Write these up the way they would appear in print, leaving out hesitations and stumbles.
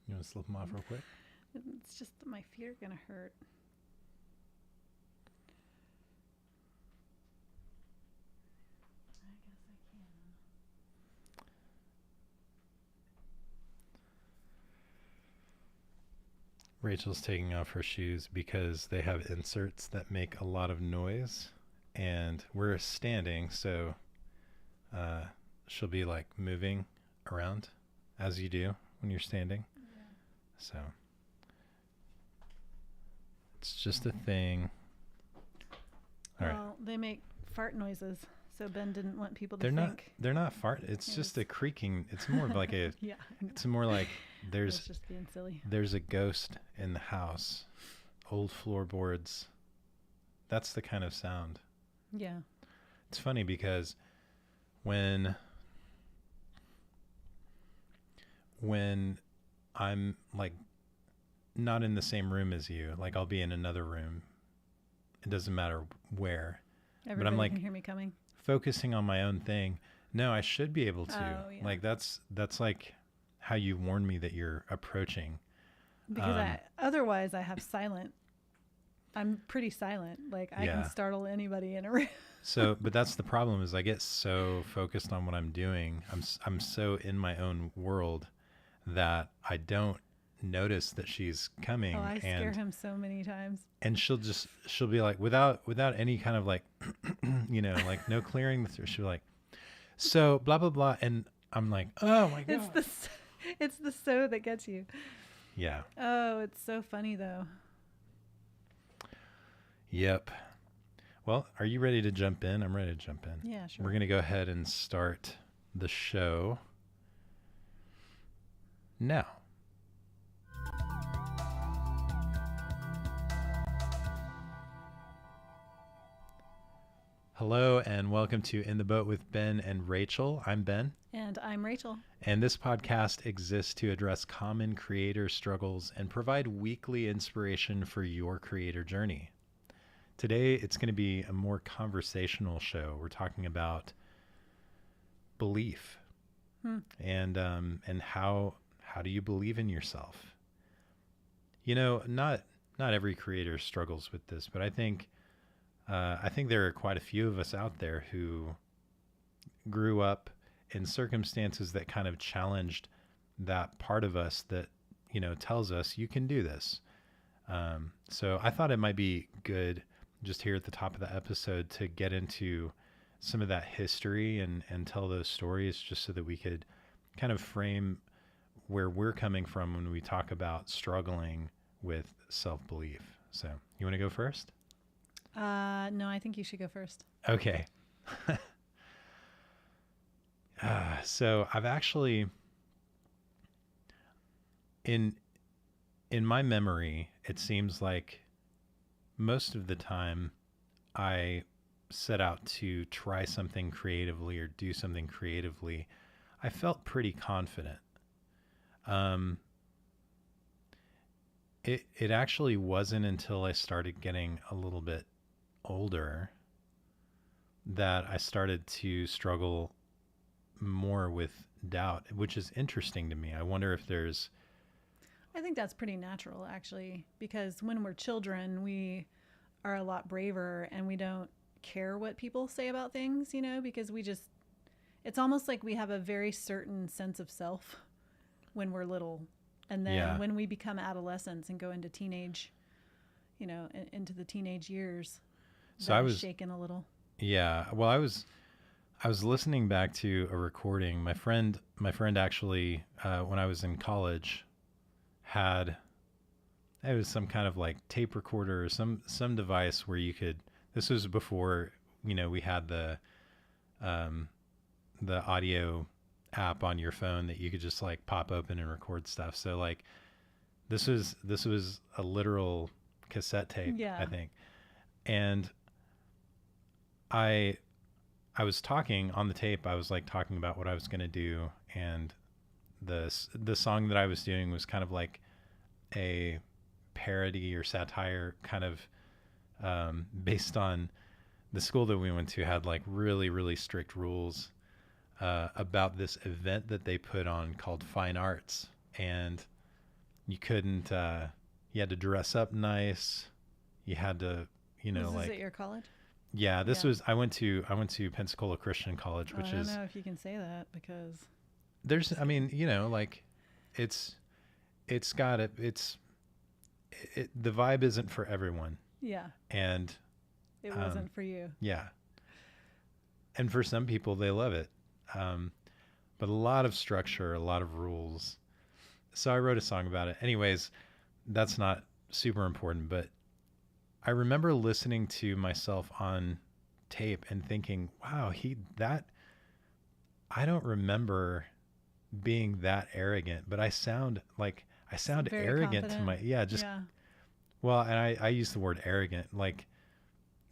You want to slip them off real quick? It's just my feet are gonna hurt. I guess I can. Rachel's taking off her shoes because they have inserts that make a lot of noise, and we're standing, so uh, she'll be like moving around as you do when you're standing. Yeah. So it's just a thing. All right. Well, they make fart noises, so Ben didn't want people to They're not. think. They're not fart. It's It just was- a creaking. It's more of like a. Yeah. I know. It's more like I was there's just being silly. there's a ghost in the house. Old floorboards. That's the kind of sound. Yeah. It's funny because when I'm like not in the same room as you, like I'll be in another room. It doesn't matter where. Everybody like- can hear me coming. Focusing on my own thing. No, I should be able to. Oh, yeah. Like that's like how you warn me that you're approaching. Because otherwise I have silent. I'm pretty silent. Like I Yeah. can startle anybody in a room. So, but that's the problem is I get so focused on what I'm doing. I'm so in my own world that I don't notice that she's coming. Oh, I scare and him so many times. and she'll be like without any kind of like like no clearing the throat. She'll be like, so blah blah blah, and I'm like, oh my god. It's the so that gets you. Yeah. Oh, it's so funny though. Yep. Well, are you ready to jump in? I'm ready to jump in. Yeah, sure. We're going to go ahead and start the show now. Hello and welcome to In the Boat with Ben and Rachel. I'm Ben, And I'm Rachel. and this podcast exists to address common creator struggles and provide weekly inspiration for your creator journey. Today, it's going to be a more conversational show. We're talking about belief and how do you believe in yourself? You know, not every creator struggles with this, but I think there are quite a few of us out there who grew up in circumstances that kind of challenged that part of us that tells us you can do this. So I thought it might be good just here at the top of the episode to get into some of that history and tell those stories just so that we could kind of frame where we're coming from when we talk about struggling with self-belief. So you want to go first? No, I think you should go first. Okay. So I've actually, in my memory, it seems like most of the time I set out to try something creatively or do something creatively, I felt pretty confident. It actually wasn't until I started getting a little bit older that I started to struggle more with doubt, which is interesting to me. I wonder if there's I think that's pretty natural, actually, because when we're children, we are a lot braver and we don't care what people say about things, because it's almost like we have a very certain sense of self when we're little. And then when we become adolescents and go into teenage, into the teenage years, So I was shaken a little. Yeah. Well, I was listening back to a recording. My friend actually, when I was in college, it was some kind of like tape recorder or some device where you could. This was before we had the audio app on your phone that you could just like pop open and record stuff. So like this was a literal cassette tape, Yeah. I think, and I was talking on the tape. I was like talking about what I was going to do, and the song that I was doing was kind of like a parody or satire, kind of based on the school that we went to had like really, really strict rules about this event that they put on called Fine Arts, and You couldn't, you had to dress up nice. You had to, Was this at like, your college? yeah, this Yeah. was, I went to Pensacola Christian College, Oh, I which don't is, know if you can say that because there's, just I kidding. mean, like it's, it's got it. The vibe isn't for everyone. Yeah, And, it um, wasn't for you. yeah. And for some people, they love it. Um, but a lot of structure, a lot of rules. So I wrote a song about it. Anyways, that's not super important, but I remember listening to myself on tape and thinking, wow, I don't remember being that arrogant, but I sound Very arrogant to confident. just, Yeah. well, and I use the word arrogant. Like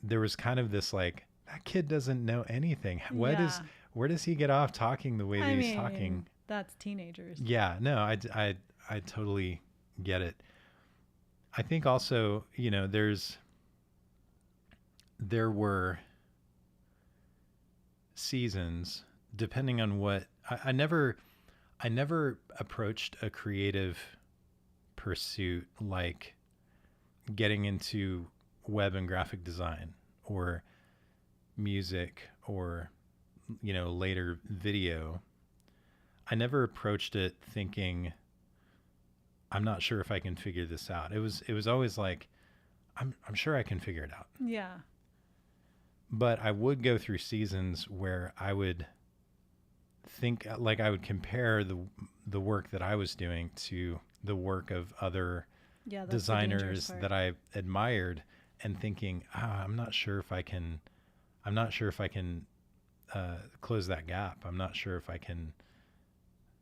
there was kind of this like, that kid doesn't know anything. Yeah. Where does he get off talking the way that I he's talking? mean, that's teenagers. Yeah, no, I totally get it. I think also, there were seasons depending on what I never approached a creative pursuit like getting into web and graphic design or music or later video. I never approached it thinking I'm not sure if I can figure this out. It was always like I'm sure I can figure it out. Yeah. But I would go through seasons where I would think like I would compare the work that I was doing to the work of other Yeah, that's the dangerous designers part. that I admired and thinking, I'm not sure if I can close that gap. I'm not sure if I can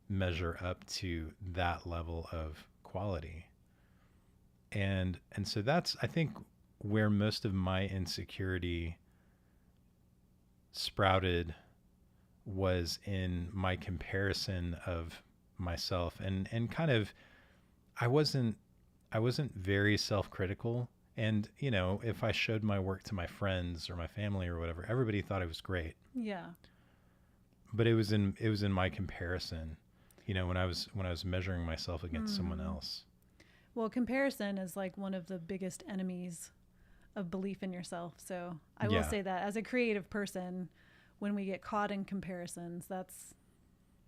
measure up to that level of quality. And so that's I think where most of my insecurity sprouted was in my comparison of myself and kind of I wasn't I wasn't very self-critical, and if I showed my work to my friends or my family or whatever, everybody thought it was great, Yeah. but it was in my comparison, when I was measuring myself against someone Hmm. else. Well, comparison is like one of the biggest enemies of belief in yourself. So I will Yeah. say that as a creative person, when we get caught in comparisons, that's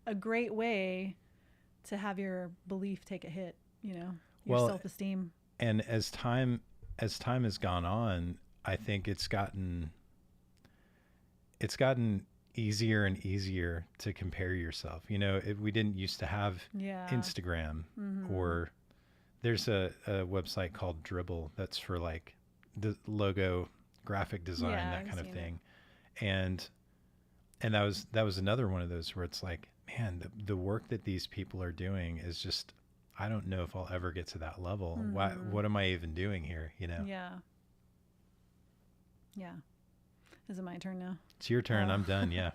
a great way to have your belief take a hit, your Well, self esteem. and as time has gone on, I think it's gotten easier and easier to compare yourself. We didn't used to have Yeah. Instagram, Hmm. or there's a website called Dribble that's for like the logo, graphic design, Yeah, that I've kind of seen it. thing. And that was another one of those where it's like, man, the work that these people are doing is just, I don't know if I'll ever get to that level. Hmm. What am I even doing here? Yeah. Yeah. Is it my turn now? It's your turn. Oh. I'm done. Yeah.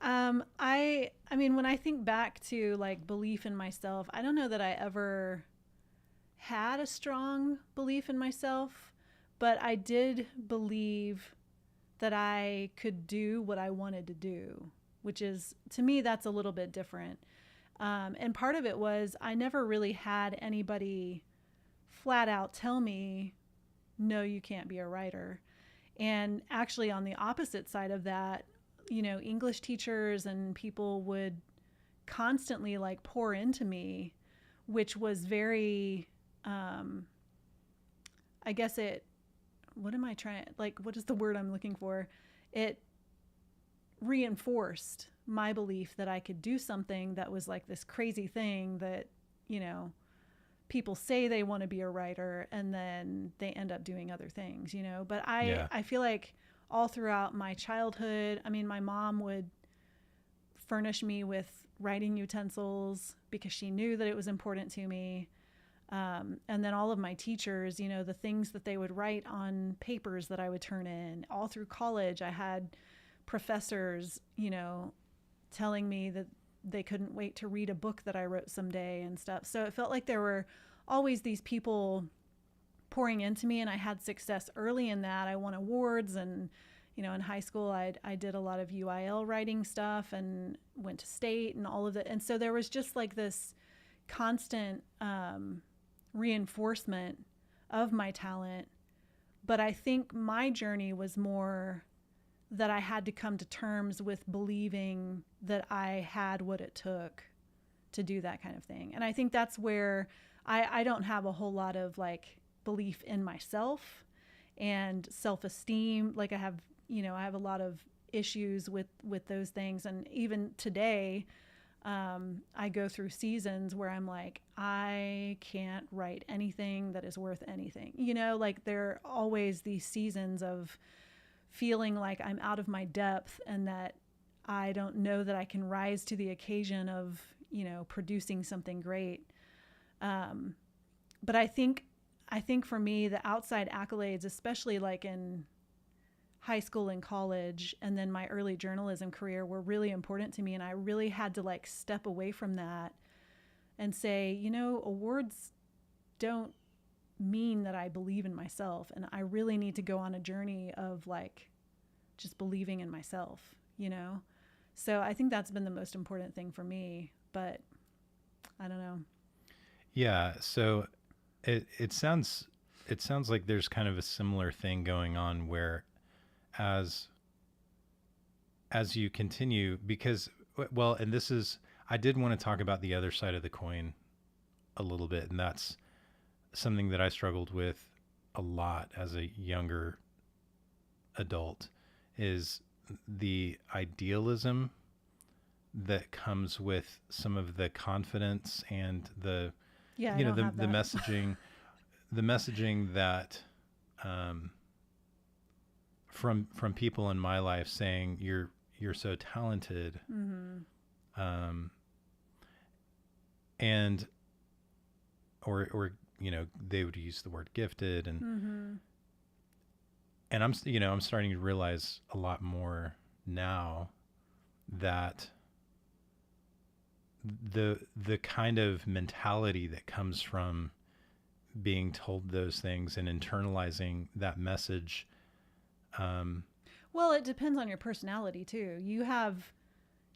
I mean, when I think back to like belief in myself, I don't know that I ever had a strong belief in myself, but I did believe that I could do what I wanted to do, which is, to me, that's a little bit different. And part of it was I never really had anybody flat out tell me, no, you can't be a writer. And actually, on the opposite side of that, English teachers and people would constantly like pour into me, which was very, um, I guess what am I trying, like, what is the word I'm looking for? It reinforced my belief that I could do something that was like this crazy thing that, you know, people say they want to be a writer and then they end up doing other things. But Yeah. I feel like all throughout my childhood, I mean, my mom would furnish me with writing utensils because she knew that it was important to me. And then all of my teachers, the things that they would write on papers that I would turn in. All through college, I had professors, telling me that they couldn't wait to read a book that I wrote someday and stuff. So it felt like there were always these people pouring into me, and I had success early in that. I won awards, and in high school, I did a lot of UIL writing stuff and went to state and all of that. And so there was just like this constant reinforcement of my talent. But I think my journey was more that I had to come to terms with believing that I had what it took to do that kind of thing. And I think that's where I don't have a whole lot of like belief in myself and self-esteem. Like I have a lot of issues with those things. And even today, I go through seasons where I'm like, I can't write anything that is worth anything. Like there are always these seasons of feeling like I'm out of my depth and that I don't know that I can rise to the occasion of, producing something great. But I think for me, the outside accolades, especially like in high school and college, and then my early journalism career, were really important to me. And I really had to like step away from that and say, awards don't mean that I believe in myself. And I really need to go on a journey of like just believing in myself, So I think that's been the most important thing for me, but I don't know. Yeah. So it sounds like there's kind of a similar thing going on where as you continue, because, well, and this is, I did want to talk about the other side of the coin a little bit. And that's something that I struggled with a lot as a younger adult, is the idealism that comes with some of the confidence and the, Yeah, the messaging, that, from people in my life saying you're so talented. Mm-hmm. And, or, they would use the word gifted, and, Mm-hmm. and I'm starting to realize a lot more now that the kind of mentality that comes from being told those things and internalizing that message. Well, it depends on your personality too. You have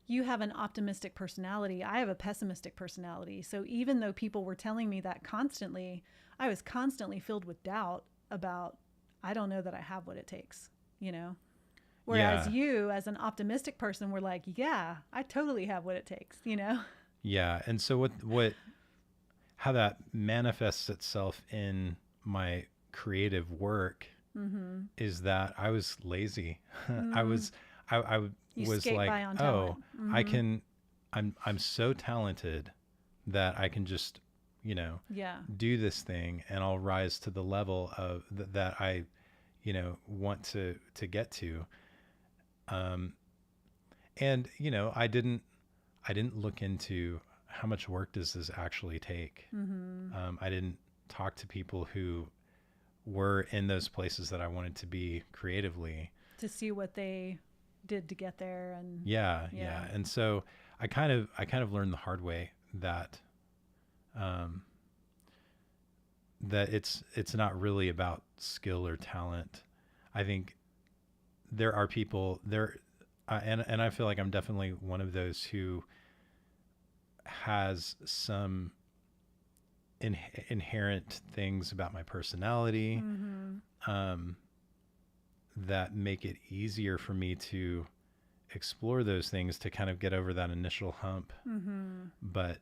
an optimistic personality. I have a pessimistic personality. So even though people were telling me that constantly, I was constantly filled with doubt about, I don't know that I have what it takes, Whereas you, as an optimistic person, were like, yeah, I totally have what it takes, Yeah. And so how that manifests itself in my creative work, mm-hmm. is that I was lazy. Mm-hmm. I was like, oh, mm-hmm. I'm so talented that I can just, do this thing, and I'll rise to the level of that I, want to get to. And, I didn't look into how much work does this actually take. Mm-hmm. I didn't talk to people who were in those places that I wanted to be creatively, to see what they did to get there. And yeah. And so I kind of learned the hard way that, that it's not really about skill or talent. I think there are people there, and I feel like I'm definitely one of those who has some inherent things about my personality, mm-hmm. That make it easier for me to explore those things, to kind of get over that initial hump. Mm-hmm. But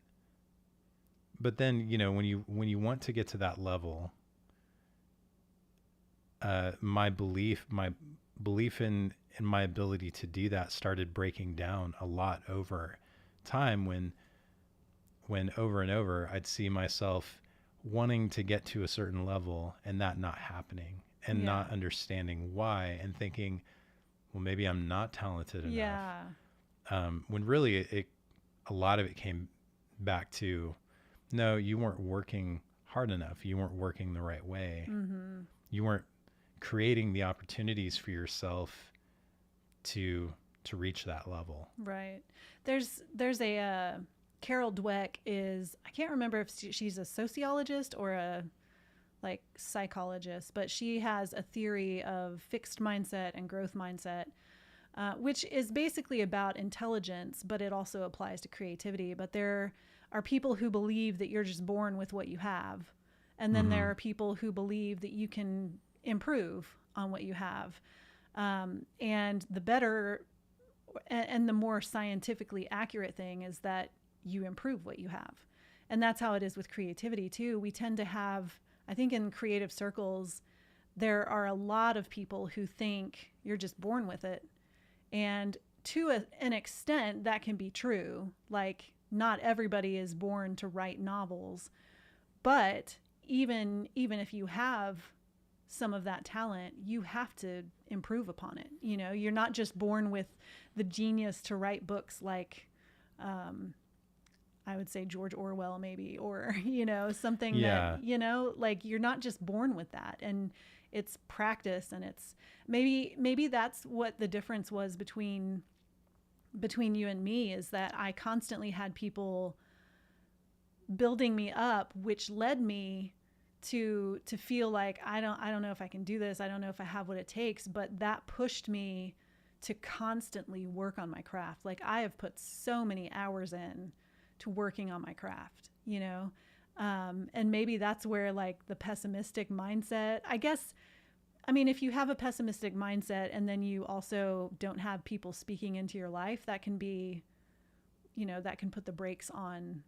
then, when you want to get to that level, my belief in my ability to do that started breaking down a lot over time, when over and over I'd see myself wanting to get to a certain level and that not happening, and not understanding why, and thinking, well, maybe I'm not talented enough. When really a lot of it came back to, no, you weren't working hard enough. You weren't working the right way. Mm-hmm. You weren't creating the opportunities for yourself to reach that level. Right. There's a Carol Dweck I can't remember if she's a sociologist or a like psychologist, but she has a theory of fixed mindset and growth mindset, which is basically about intelligence, but it also applies to creativity. But there are people who believe that you're just born with what you have. And then there are people who believe that you can improve on what you have. And the better and the more scientifically accurate thing is that you improve what you have. And that's how it is with creativity too. We tend to have, I think in creative circles, there are a lot of people who think you're just born with it. And to an extent, that can be true. Like, not everybody is born to write novels. But even if you have some of that talent, you have to improve upon it. You know, you're not just born with the genius to write books like, I would say George Orwell maybe, or, you know, something that, you know, like you're not just born with that. And it's practice, and it's maybe that's what the difference was between you and me, is that I constantly had people building me up, which led me to feel like I don't know if I can do this. I don't know if I have what it takes, but that pushed me to constantly work on my craft. Like, I have put so many hours in to working on my craft, you know? And maybe that's where like the pessimistic mindset, I guess, I mean, if you have a pessimistic mindset and then you also don't have people speaking into your life, that can be, you know, that can put the brakes on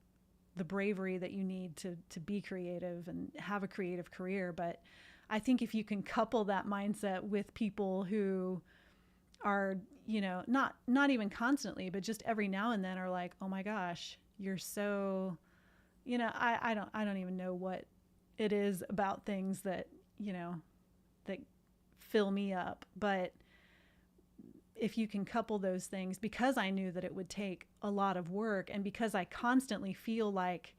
the bravery that you need to be creative and have a creative career. But I think if you can couple that mindset with people who are, you know, not even constantly, but just every now and then are like, oh my gosh, you're so, you know, I don't even know what it is about things that, you know, that fill me up. But if you can couple those things, because I knew that it would take a lot of work, and because I constantly feel like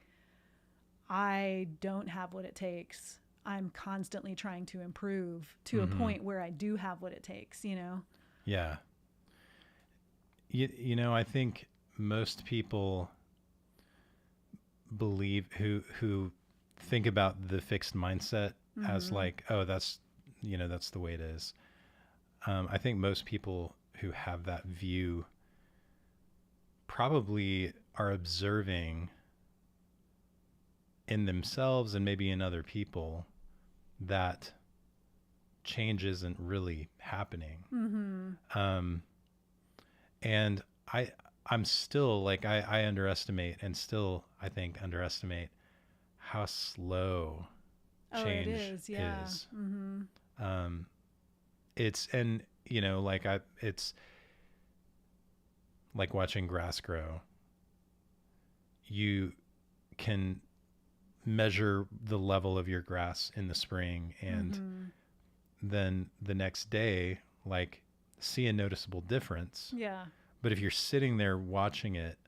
I don't have what it takes, I'm constantly trying to improve to a point where I do have what it takes, you know? Yeah. You know, I think most people believe who think about the fixed mindset as like, oh, that's, you know, that's the way it is. I think most people who have that view probably are observing in themselves and maybe in other people that change isn't really happening. And I'm still like, I underestimate, and still I think underestimate how slow change is. It's, and you know, like it's like watching grass grow. You can measure the level of your grass in the spring, and then the next day, like, see a noticeable difference. Yeah. But if you're sitting there watching it,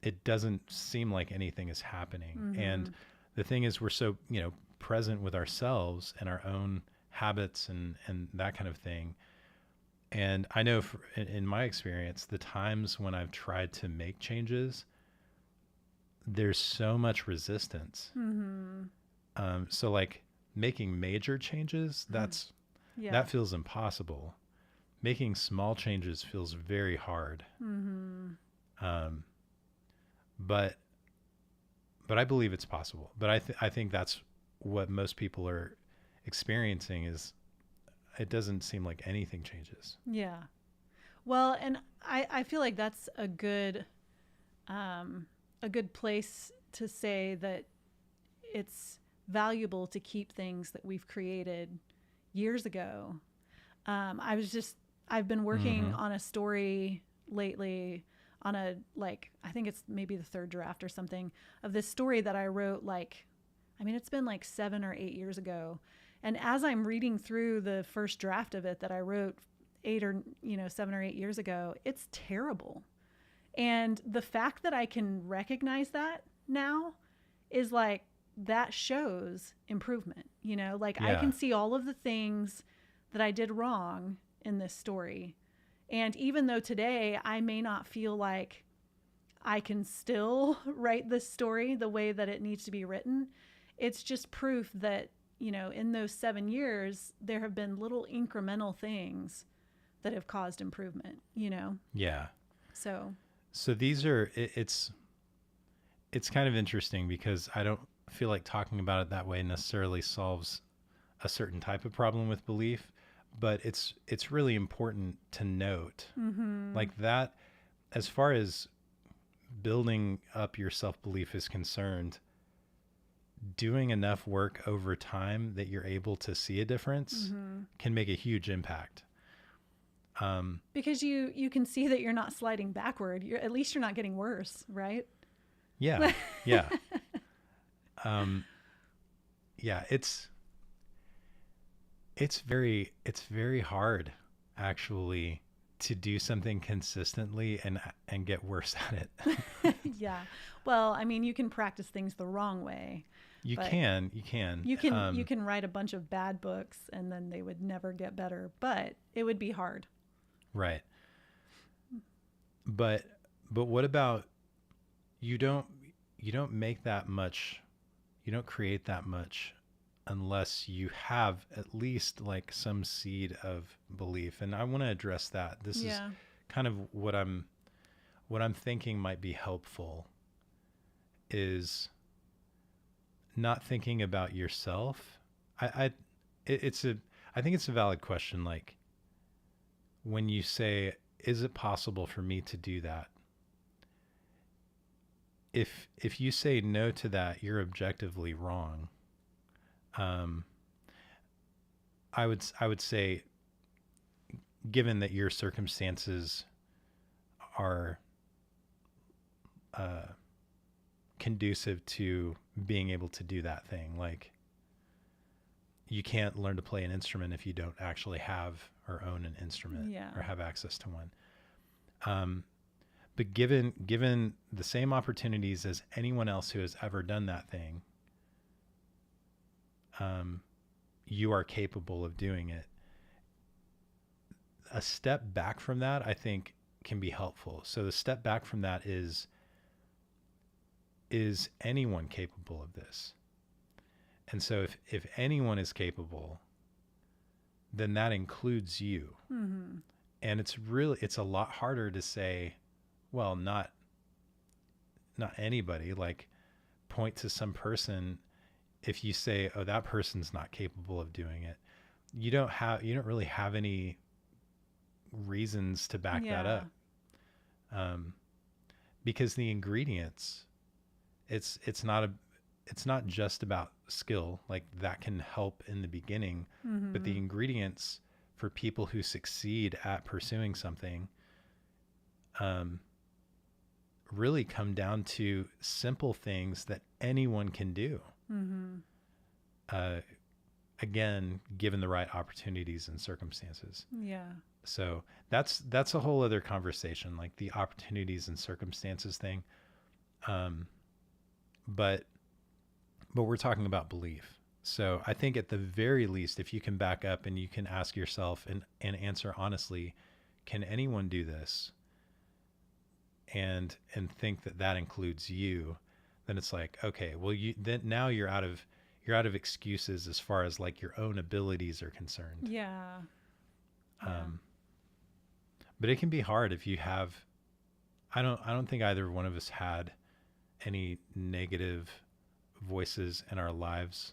it doesn't seem like anything is happening. And the thing is, we're so, you know, present with ourselves and our own habits and that kind of thing. And I know in my experience, the times when I've tried to make changes, there's so much resistance. So like making major changes, that feels impossible. Making small changes feels very hard. But I believe it's possible. But I think that's what most people are experiencing, is it doesn't seem like anything changes. Yeah. Well, and I feel like that's a good place to say that it's valuable to keep things that we've created years ago. I've been working on a story lately, on a, like, I think it's maybe the third draft or something of this story that I wrote, like, I mean, it's been like 7 or 8 years ago. And as I'm reading through the first draft of it that I wrote 7 or 8 years ago, it's terrible. And the fact that I can recognize that now is like, that shows improvement, you know, like I can see all of the things that I did wrong in this story. And even though today I may not feel like I can still write this story the way that it needs to be written, it's just proof that, you know, in those 7 years, there have been little incremental things that have caused improvement, you know? Yeah. So these are, it's it's kind of interesting because I don't feel like talking about it that way necessarily solves a certain type of problem with belief, but it's really important to note Mm-hmm. like that as far as building up your self-belief is concerned, doing enough work over time that you're able to see a difference Mm-hmm. can make a huge impact. Because you can see that you're not sliding backward. You're at least you're not getting worse, right? Yeah, yeah, um, yeah. It's very hard actually to do something consistently and get worse at it. Yeah. Well, I mean, you can practice things the wrong way, You but can, you can. you can write a bunch of bad books and then they would never get better, but it would be hard. Right. But what about you don't you don't make that much, you don't create that much unless you have at least like some seed of belief. And I want to address that. This is Yeah. kind of what I'm thinking might be helpful is not thinking about yourself. It's a I think it's a valid question. Like when you say, is it possible for me to do that? If you say no to that, you're objectively wrong. Um, I would say, given that your circumstances are uh, conducive to being able to do that thing, like you can't learn to play an instrument if you don't actually have or own an instrument Yeah. or have access to one. Um, but given the same opportunities as anyone else who has ever done that thing, um, you are capable of doing it. A step back from that, I think, can be helpful. So the step back from that is anyone capable of this? And so if anyone is capable, then that includes you. Mm-hmm. And it's a lot harder to say, well, not anybody, like point to some person. If you say, oh, that person's not capable of doing it, you don't really have any reasons to back that Yeah. up. Um, because the ingredients, it's not a it's not just about skill, like that can help in the beginning, but the Mm-hmm. ingredients for people who succeed at pursuing something um, really come down to simple things that anyone can do. Mm-hmm. Uh, again, given the right opportunities and circumstances. Yeah. So that's a whole other conversation, like the opportunities and circumstances thing. Um, but we're talking about belief. So I think at the very least, if you can back up and you can ask yourself and answer honestly, can anyone do this? And think that that includes you, then it's like, okay, well, you then now you're out of excuses as far as like your own abilities are concerned. Yeah. Yeah. But it can be hard if you have, I don't think either one of us had any negative voices in our lives,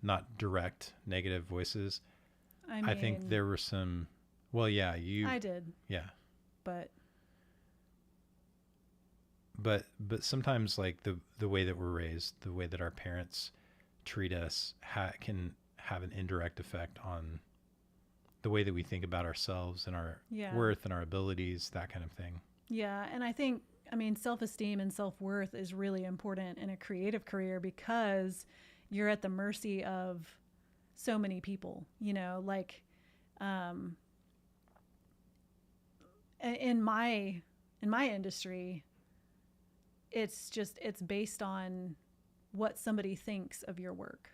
not direct negative voices. I I think mean, there were some, well, yeah, I did, yeah, but but sometimes like the way that we're raised, the way that our parents treat us can have an indirect effect on the way that we think about ourselves and our yeah. worth and our abilities, that kind of thing. Yeah, and I think, I mean, self-esteem and self-worth is really important in a creative career because you're at the mercy of so many people, like um in my industry, it's based on what somebody thinks of your work.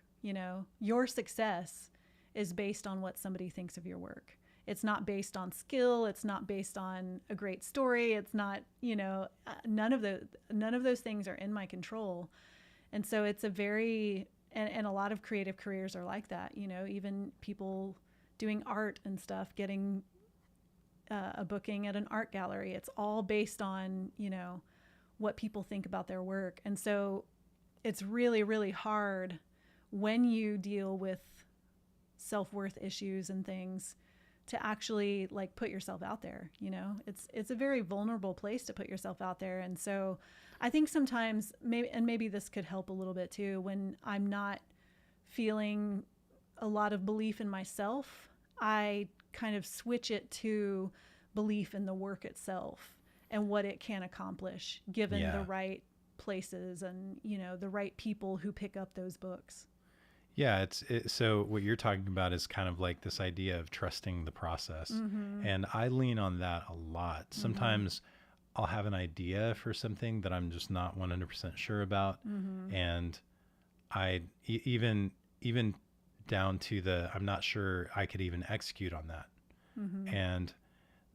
Your success is based on what somebody thinks of your work. It's not based on skill. It's not based on a great story. It's not, none of those things are in my control. And so it's a very, and a lot of creative careers are like that, even people doing art and stuff, getting a booking at an art gallery. It's all based on, what people think about their work. And so it's really, really hard when you deal with self-worth issues and things to actually like put yourself out there. You know, it's a very vulnerable place to put yourself out there. And so I think sometimes maybe this could help a little bit too, when I'm not feeling a lot of belief in myself, I kind of switch it to belief in the work itself and what it can accomplish given the right places and, you know, the right people who pick up those books. Yeah, so what you're talking about is kind of like this idea of trusting the process. And I lean on that a lot. Sometimes I'll have an idea for something that I'm just not 100% sure about. And even down to I'm not sure I could even execute on that. And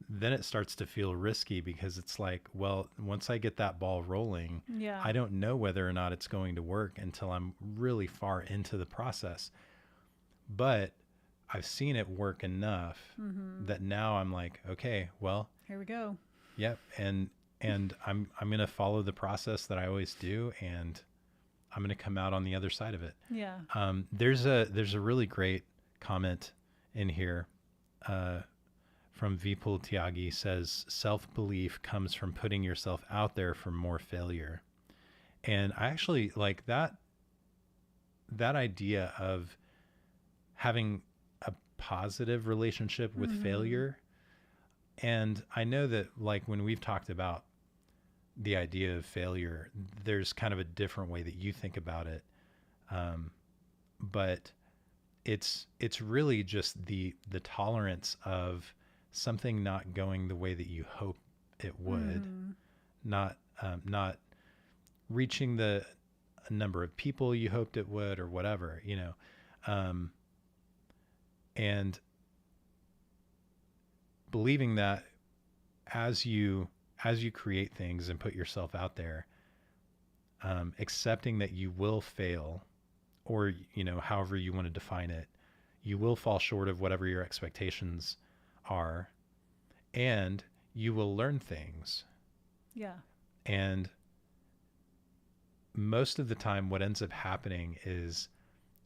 then it starts to feel risky because it's like, well, once I get that ball rolling, I don't know whether or not it's going to work until I'm really far into the process. But I've seen it work enough that now I'm like, okay, well, here we go. Yep. And I'm going to follow the process that I always do, and I'm going to come out on the other side of it. Yeah. There's a really great comment in here, from Vipul Tyagi. Says, self-belief comes from putting yourself out there for more failure. And I actually like that idea of having a positive relationship with failure. And I know that like when we've talked about the idea of failure, there's kind of a different way that you think about it. But it's really just the tolerance of something not going the way that you hope it would, not reaching the number of people you hoped it would, or whatever, you know, and believing that as you create things and put yourself out there, accepting that you will fail, or, you know, however you want to define it, you will fall short of whatever your expectations are, and you will learn things. Yeah. And most of the time what ends up happening is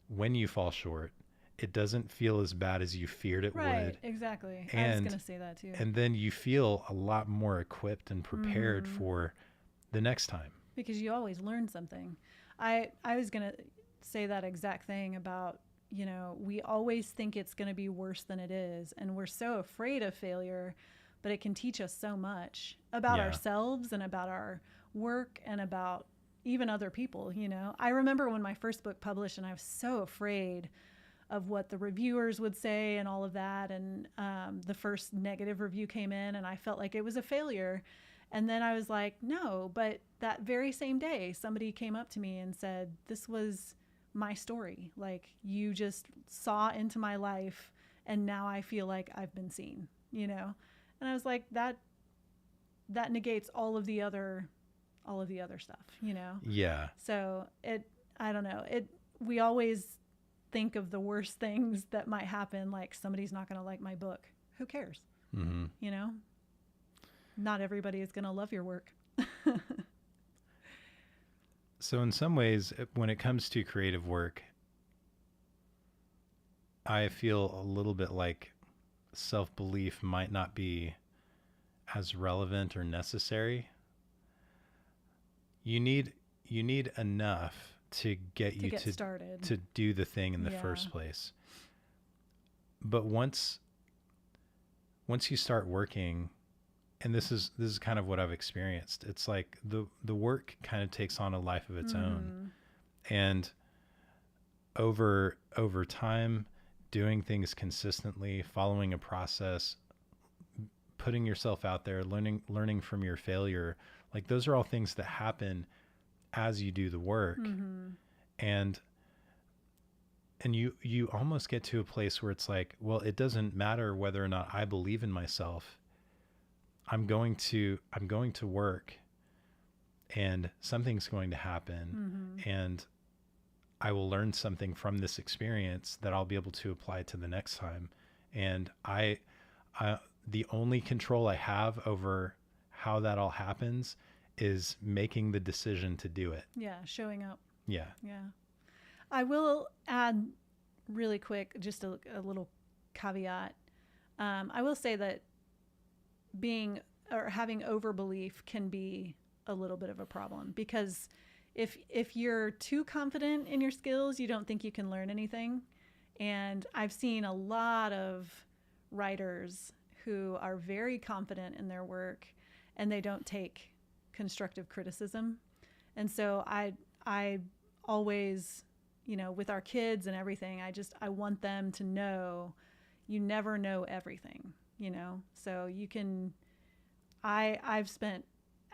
when you fall short, it doesn't feel as bad as you feared it would. Right, exactly. I was going to say that too. And then you feel a lot more equipped and prepared for the next time. Because you always learn something. I was going to say that exact thing about, you know, we always think it's going to be worse than it is. And we're so afraid of failure, but it can teach us so much about ourselves and about our work and about even other people, you know. I remember when my first book published and I was so afraid of what the reviewers would say and all of that. And the first negative review came in and I felt like it was a failure. And then I was like, no, but that very same day, somebody came up to me and said, this was my story. Like, you just saw into my life and now I feel like I've been seen, you know? And I was like, that negates all of the other stuff, you know? Yeah. So I don't know. We always think of the worst things that might happen. Like, somebody's not going to like my book. Who cares? You know, not everybody is going to love your work. So in some ways, when it comes to creative work, I feel a little bit like self-belief might not be as relevant or necessary. You need enough to get you started, to do the thing in the first place. But once you start working, and this is kind of what I've experienced, it's like the work kind of takes on a life of its own. And over time, doing things consistently, following a process, putting yourself out there, learning from your failure, like those are all things that happen as you do the work. And you almost get to a place where it's like, well, it doesn't matter whether or not I believe in myself. I'm going to work and something's going to happen, and I will learn something from this experience that I'll be able to apply to the next time. And the only control I have over how that all happens is making the decision to do it. Yeah, showing up. Yeah. Yeah. I will add really quick, just a little caveat. I will say that being or having overbelief can be a little bit of a problem, because if you're too confident in your skills, you don't think you can learn anything. And I've seen a lot of writers who are very confident in their work and they don't take constructive criticism. And so I always, you know, with our kids and everything, I want them to know you never know everything, you know? So you can, I've spent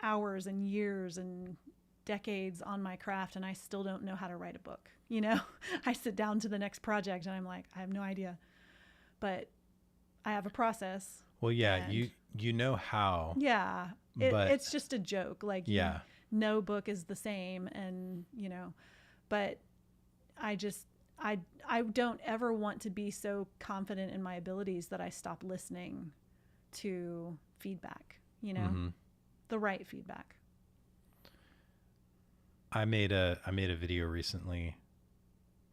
hours and years and decades on my craft and I still don't know how to write a book. You know, I sit down to the next project and I'm like, I have no idea, but I have a process. Well, yeah, you know how. Yeah, but it's just a joke. Like, yeah, no book is the same, and you know, but I don't ever want to be so confident in my abilities that I stop listening to feedback. You know, mm-hmm. the right feedback. I made a video recently,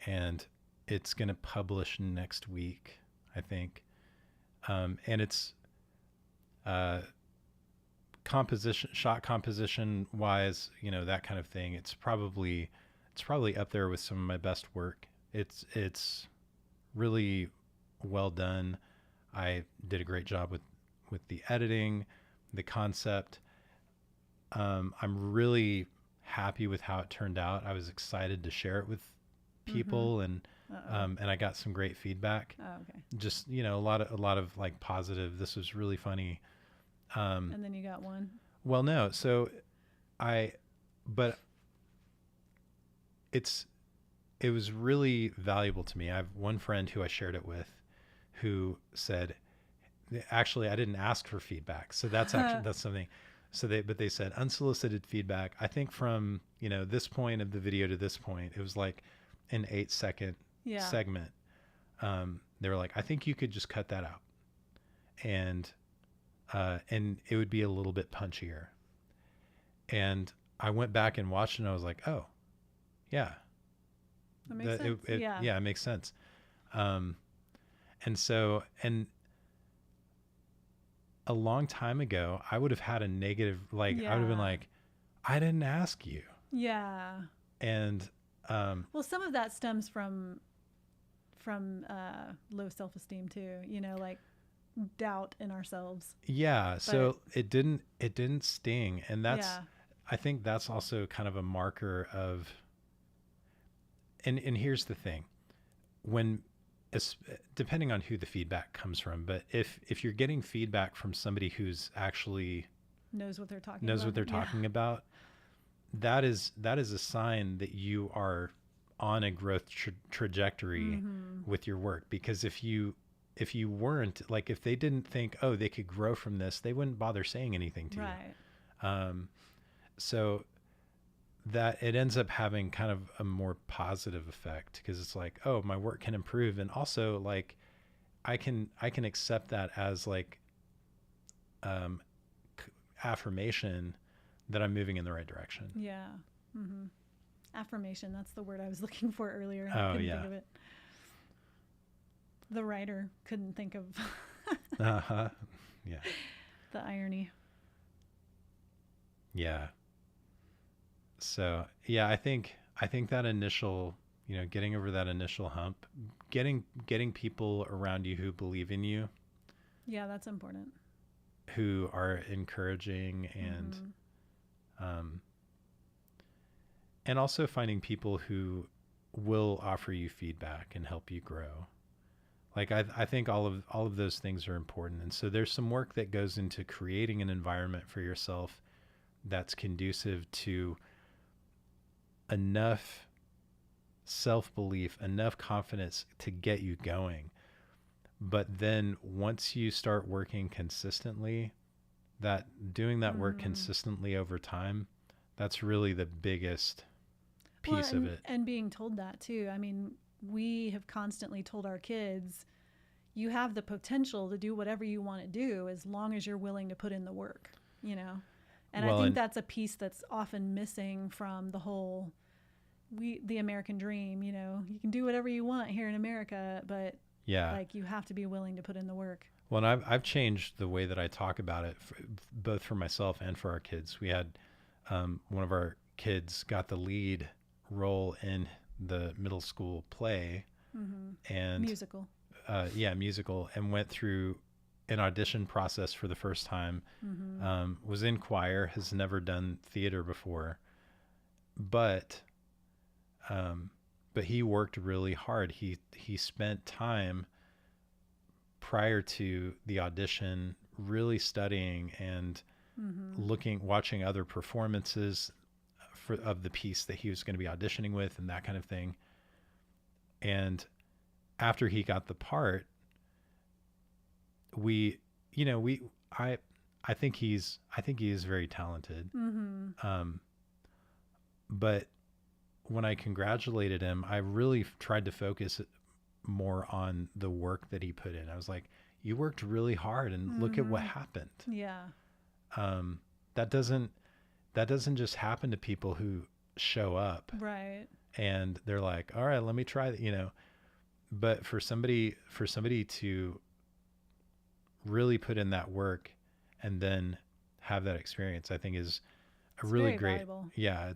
and it's gonna publish next week, I think. And it's shot composition wise, you know, that kind of thing. It's probably up there with some of my best work. It's really well done. I did a great job with the editing, the concept. I'm really happy with how it turned out. I was excited to share it with people, mm-hmm. And I got some great feedback. Oh, okay. Just, you know, a lot of like positive. This was really funny. And then you got one. Well, no. So but it was really valuable to me. I have one friend who I shared it with who said, actually, I didn't ask for feedback. So that's something. So they said unsolicited feedback. I think from, you know, this point of the video to this point, it was like an 8-second segment. They were like, I think you could just cut that out. And it would be a little bit punchier. And I went back and watched it and I was like, oh yeah, that makes sense. Yeah, it makes sense. And so, and a long time ago, I would have had a negative, like, I would have been like, I didn't ask you. Yeah. And, well, some of that stems from low self-esteem too, you know, like doubt in ourselves. Yeah. So it didn't sting. And I think that's also kind of a marker of, and here's the thing, depending on who the feedback comes from, but if you're getting feedback from somebody who's actually knows what they're talking about, that is a sign that you are on a growth trajectory mm-hmm. with your work. Because if you weren't, like, if they didn't think, oh, they could grow from this, they wouldn't bother saying anything to you. So that it ends up having kind of a more positive effect, because it's like, oh, my work can improve. And also, like, I can accept that as like affirmation that I'm moving in the right direction. Yeah. Mm-hmm. Affirmation. That's the word I was looking for earlier. I couldn't think of it. The writer couldn't think of uh-huh. Yeah. The irony. Yeah. So yeah, I think that initial, you know, getting over that initial hump, getting people around you who believe in you. Yeah, that's important. Who are encouraging and, mm-hmm. And also finding people who will offer you feedback and help you grow. Like I think all of those things are important. And so there's some work that goes into creating an environment for yourself that's conducive to enough self-belief, enough confidence to get you going. But then once you start working consistently, doing that work consistently over time, that's really the biggest piece of it. And being told that too. I mean, we have constantly told our kids, you have the potential to do whatever you want to do as long as you're willing to put in the work, you know? And Well, I think and that's a piece that's often missing from the whole the American dream. You know, you can do whatever you want here in America, but yeah. like you have to be willing to put in the work. Well, and I've changed the way that I talk about it, both for myself and for our kids. We had one of our kids got the lead role in the middle school play, and Musical. yeah, musical, and went through an audition process for the first time. Was in choir, has never done theater before, but he worked really hard. He spent time prior to the audition really studying and watching other performances of the piece that he was going to be auditioning with and that kind of thing. And after he got the part, I think he is very talented. But when I congratulated him, I really tried to focus more on the work that he put in. I was like, you worked really hard and look at what happened. Yeah. That doesn't just happen to people who show up Right. and they're like, all right, let me try that, but for somebody to really put in that work and then have that experience, I think is a really very great, valuable. yeah,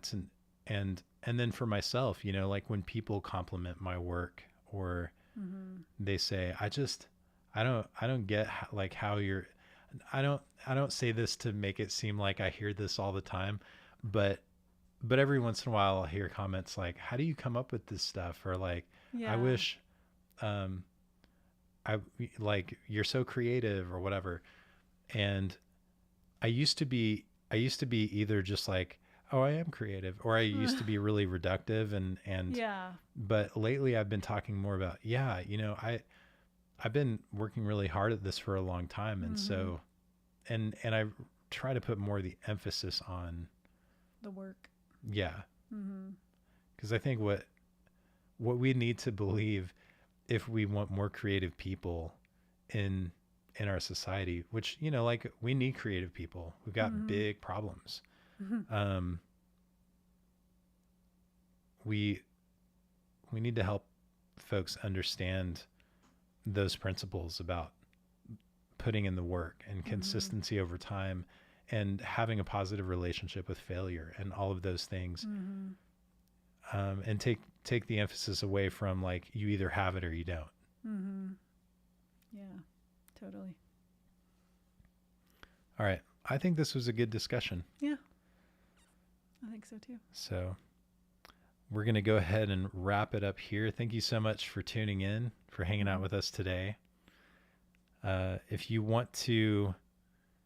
and then for myself, like when people compliment my work or they say, I don't get how you're, I don't say this to make it seem like I hear this all the time, but every once in a while I'll hear comments like, how do you come up with this stuff? Or like, Yeah. I wish, you're so creative or whatever. And I used to be either just like, oh, I am creative, or I used to be really reductive and Yeah. but lately I've been talking more about, I've been working really hard at this for a long time. And so, and I try to put more of the emphasis on The work. yeah. Cause I think what we need to believe if we want more creative people in our society, which, like we need creative people. We've got big problems. We need to help folks understand those principles about putting in the work and consistency over time and having a positive relationship with failure and all of those things. And take the emphasis away from like, you either have it or you don't. Yeah, totally. All right. I think this was a good discussion. Yeah, I think so too. So we're going to go ahead and wrap it up here. Thank you so much for tuning in, for hanging out with us today. If you want to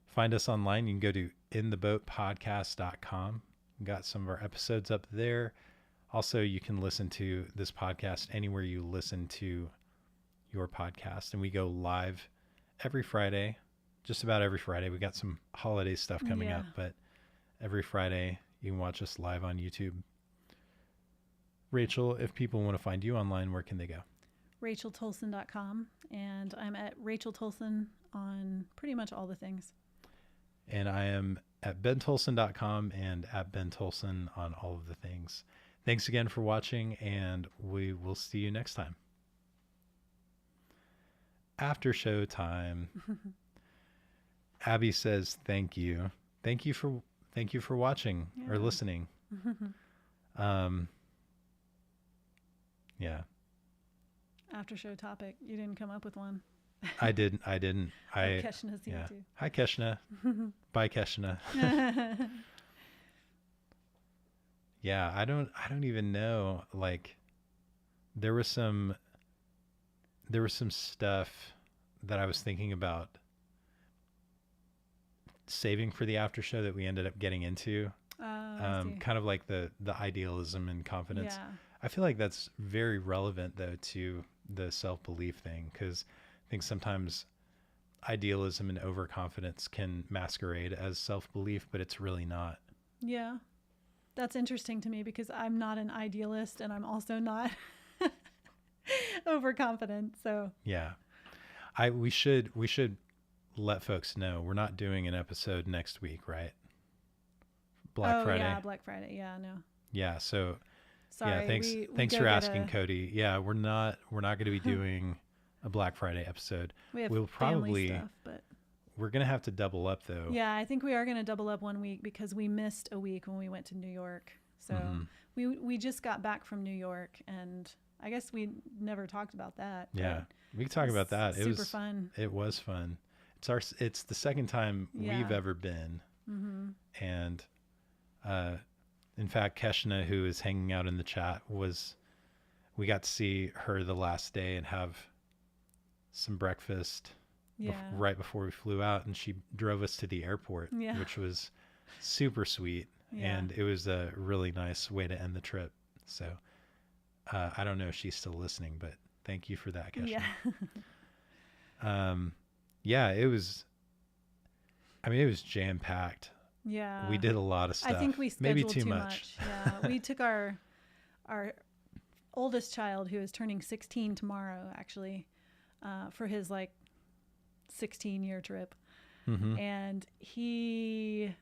find us online, you can go to intheboatpodcast.com. We've got some of our episodes up there. Also, you can listen to this podcast anywhere you listen to your podcast. And we go live every Friday, just about every Friday. We got some holiday stuff coming up, but every Friday you can watch us live on YouTube. Rachel, if people want to find you online, where can they go? RachelTolson.com. And I'm at Rachel Tolson on pretty much all the things. And I am at bentolson.com and at Ben Tolson on all of the things. Thanks again for watching, and we will see you next time. After show time. Abby says, thank you. Thank you for watching or listening. Yeah. After show topic. You didn't come up with one. I didn't. Keshna's here too. Hi, Keshna. Bye, Keshna. Yeah, I don't even know. Like, there was some stuff that I was thinking about saving for the after show that we ended up getting into. Kind of like the idealism and confidence. Yeah. I feel like that's very relevant though to the self-belief thing, because I think sometimes idealism and overconfidence can masquerade as self-belief, but it's really not. Yeah. That's interesting to me because I'm not an idealist and I'm also not overconfident. So yeah, we should let folks know we're not doing an episode next week, right? Black Oh Friday. yeah, Black Friday. Yeah, no. Yeah. So Sorry. yeah, thanks We thanks go for get asking, Cody. Yeah, we're not going to be doing a Black Friday episode. we have We'll family probably stuff, but we're going to have to double up though. yeah, I think we are going to double up 1 week because we missed a week when we went to New York. So Mhm. we just got back from New York, and I guess we never talked about that. Yeah. We can talk about that. It Super was fun. It was fun. It's the second time Yeah. we've ever been. Mm-hmm. And in fact, Keshna, who is hanging out in the chat, we got to see her the last day and have some breakfast Yeah. right before we flew out, and she drove us to the airport, Yeah. which was super sweet. Yeah. And it was a really nice way to end the trip. So I don't know if she's still listening, but thank you for that, Keshna. Yeah. Yeah, it was jam packed. Yeah. We did a lot of stuff. I think we maybe scheduled too too much. Yeah. We took our oldest child, who is turning 16 tomorrow, actually, for his like 16-year trip. Mhm. And he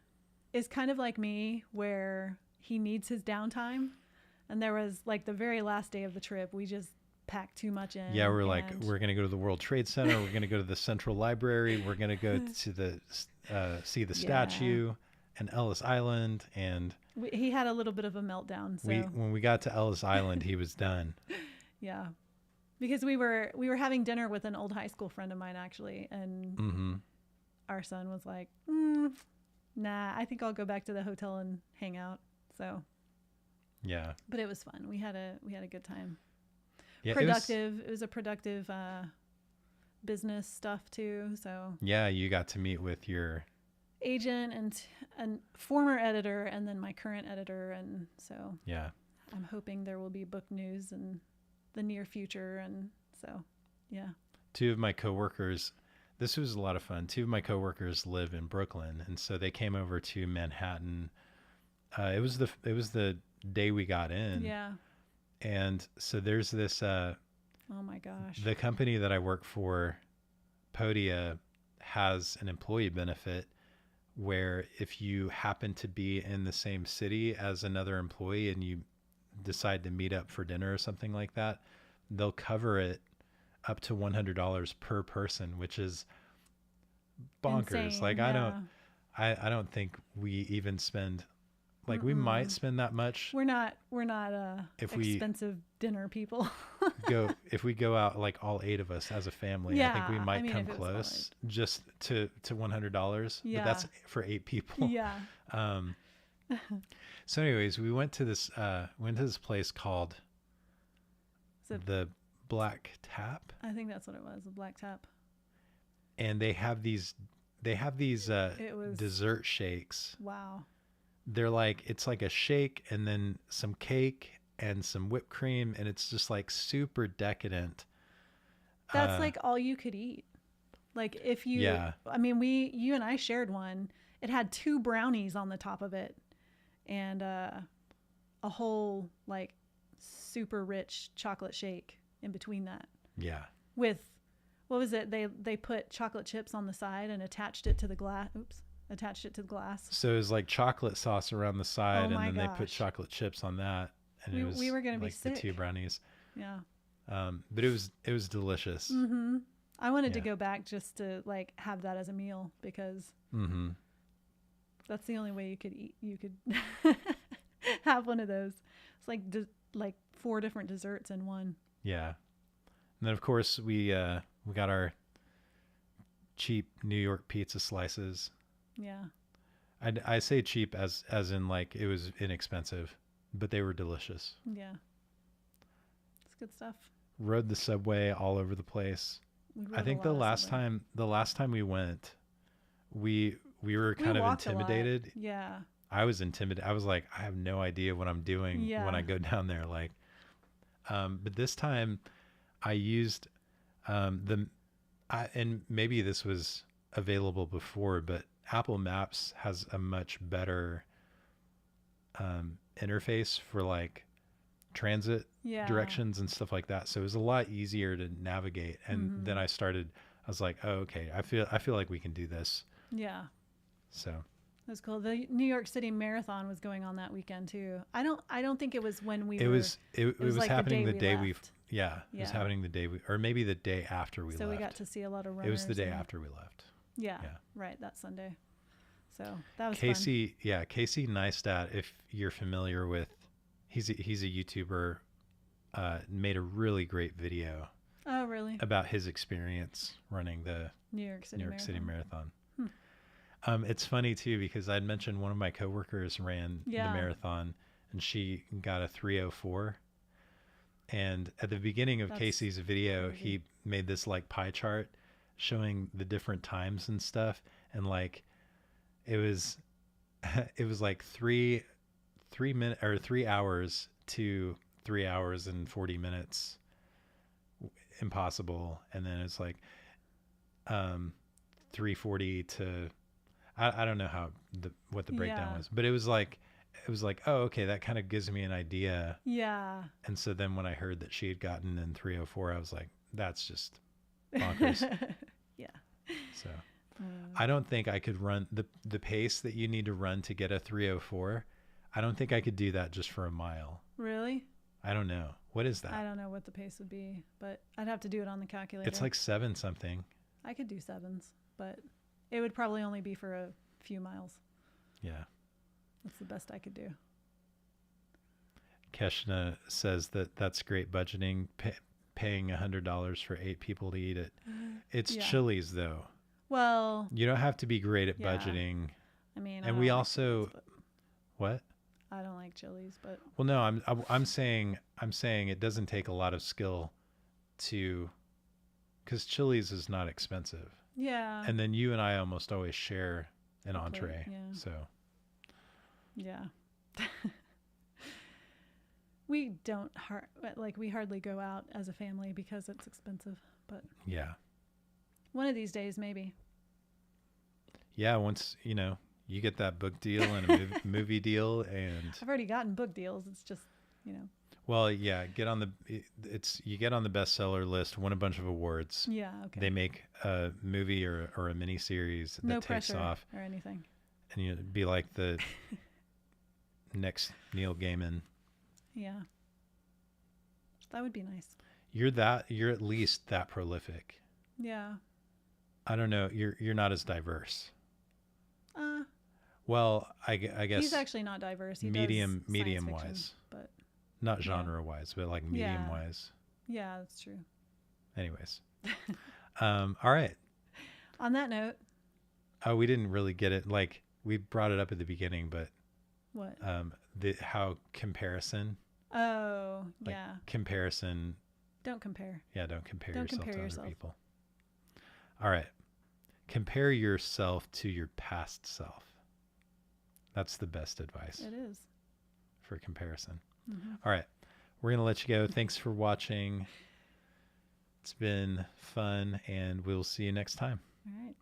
is kind of like me, where he needs his downtime. And there was like the very last day of the trip, we just packed too much in. Yeah, we're like, and- we're going to go to the World Trade Center. We're going to go to the Central Library. We're going to go to the see the statue and Ellis Island. And he had a little bit of a meltdown. So when we got to Ellis Island, he was done. yeah, because we were having dinner with an old high school friend of mine, actually, and Mm-hmm. our son was like, nah, I think I'll go back to the hotel and hang out. So, Yeah. but it was fun. We had a good time. Yeah. Productive. It was a productive business stuff too. So Yeah, you got to meet with your. agent and former editor, and then my current editor, and so Yeah. I'm hoping there will be book news in the near future, and so yeah. Two of my coworkers. This was a lot of fun. Two of my coworkers live in Brooklyn, and so they came over to Manhattan. It was the day we got in. Yeah. And so there's this Oh my gosh. the company that I work for, Podia, has an employee benefit where if you happen to be in the same city as another employee and you decide to meet up for dinner or something like that, they'll cover it up to $100 per person, which is bonkers. Insane, Like yeah. I don't think we even spend, like we might spend that much We're not if we expensive dinner people. if we go out, like all 8 of us as a family. I think we Yeah, might I mean, come if it was all close just to $100, Yeah. but that's for 8 people. Yeah. So anyways, we went to this place called So the Black Tap, I think that's what it was, a black tap. and they have these It was dessert shakes. wow. They're like, it's like a shake and then some cake and some whipped cream, and it's just like super decadent. That's like all you could eat. Like if you Yeah. I mean, you and I shared one. It had 2 brownies on the top of it, and a whole like super rich chocolate shake in between that, Yeah. with what was it? They put chocolate chips on the side and attached it to the glass. Attached it to the glass. So it was like chocolate sauce around the side, Oh and my then they put gosh. chocolate chips on that, and it was We were gonna be like the 2 sick. brownies. Yeah. But it was delicious. Mm-hmm. I wanted to Yeah. go back just to like have that as a meal, because Mm-hmm. that's the only way you could eat. You could have one of those. It's like like 4 different desserts in one. Yeah. And then of course we got our cheap New York pizza slices. Yeah. I say cheap as in like it was inexpensive, but they were delicious. Yeah. It's good stuff. Rode the subway all over the place. We I rode think a the lot of last Subway. time we went, we were We kind of walked a lot. intimidated. Yeah. I was intimidated. I was like, I have no idea what I'm doing when Yeah. I go down there. Like, but this time I used and maybe this was available before, but Apple Maps has a much better interface for like transit Yeah. directions and stuff like that. So it was a lot easier to navigate. And then I was like, oh, okay, I feel like we can do this. Yeah. So It was cool. The New York City Marathon was going on that weekend too. I don't think it was when we It were. was it was like happening the day we left. yeah, it was Yeah. happening the day we, or maybe the day after we So left. we got to see a lot of runners. It was the day and- after we left. Yeah, Yeah. right. That Sunday. So that was Casey Neistat, if you're familiar with, he's a YouTuber, made a really great video fun. Oh, really? about his experience running the New York City New York City Marathon. Hmm. It's funny too because I'd mentioned one of my coworkers ran Yeah. the marathon and she got a 3:04. And at the beginning of That's Casey's video, crazy. he made this like pie chart showing the different times and stuff. And like, it was, it was like 3 minutes or 3 hours to 3 hours and 40 minutes. Impossible. And then it's like, 3:40 to, I don't know what the breakdown Yeah. was, but it was like, oh, okay, that kind of gives me an idea. Yeah. And so then when I heard that she had gotten in 3:04, I was like, that's just bonkers. Yeah. So I don't think I could run the pace that you need to run to get a 3:04. I don't think I could do that just for a mile. Really? I don't know. What is I that? don't know what the pace would be, but I'd have to do it on the calculator. It's like 7 something. I could do sevens, but it would probably only be for a few miles. Yeah. That's the best I could do. Keshna says that's great budgeting, paying $100 for 8 people to eat it. It's Yeah. Chili's though. Well, You don't have to be great at Yeah. budgeting. I mean, And I we don't like also- Chili's, but What? I don't like chilies, but Well, no, I'm saying it doesn't take a lot of skill to, because Chili's is not expensive, yeah, and then you and I almost always share an A plate, entree. yeah. So yeah. We don't we hardly go out as a family because it's expensive. But yeah, one of these days, maybe. once you get that book deal and a movie deal, and I've already gotten book deals. It's just, well, yeah, you get on the bestseller list, win a bunch of awards. yeah, okay. They make a movie or a mini series that No takes pressure off, or anything. and you'd be like the next Neil Gaiman. Yeah. That would be nice. You're at least that prolific. Yeah. I don't know. You're not as diverse. Uh, Well, I guess he's actually not diverse. He medium does science fiction, wise, but not yeah. genre wise, but like medium Yeah. wise. yeah, that's true. Anyways, all right. On that note, Oh, we didn't really get it. Like we brought it up at the beginning, but what? how comparison, Oh, like yeah. comparison. Don't compare. Yeah, don't compare Don't yourself compare to yourself. other people. All right, compare yourself to your past self. That's the best advice It is. for comparison. Mm-hmm. All right. We're going to let you go. Thanks for watching. It's been fun, and we'll see you next time. All right.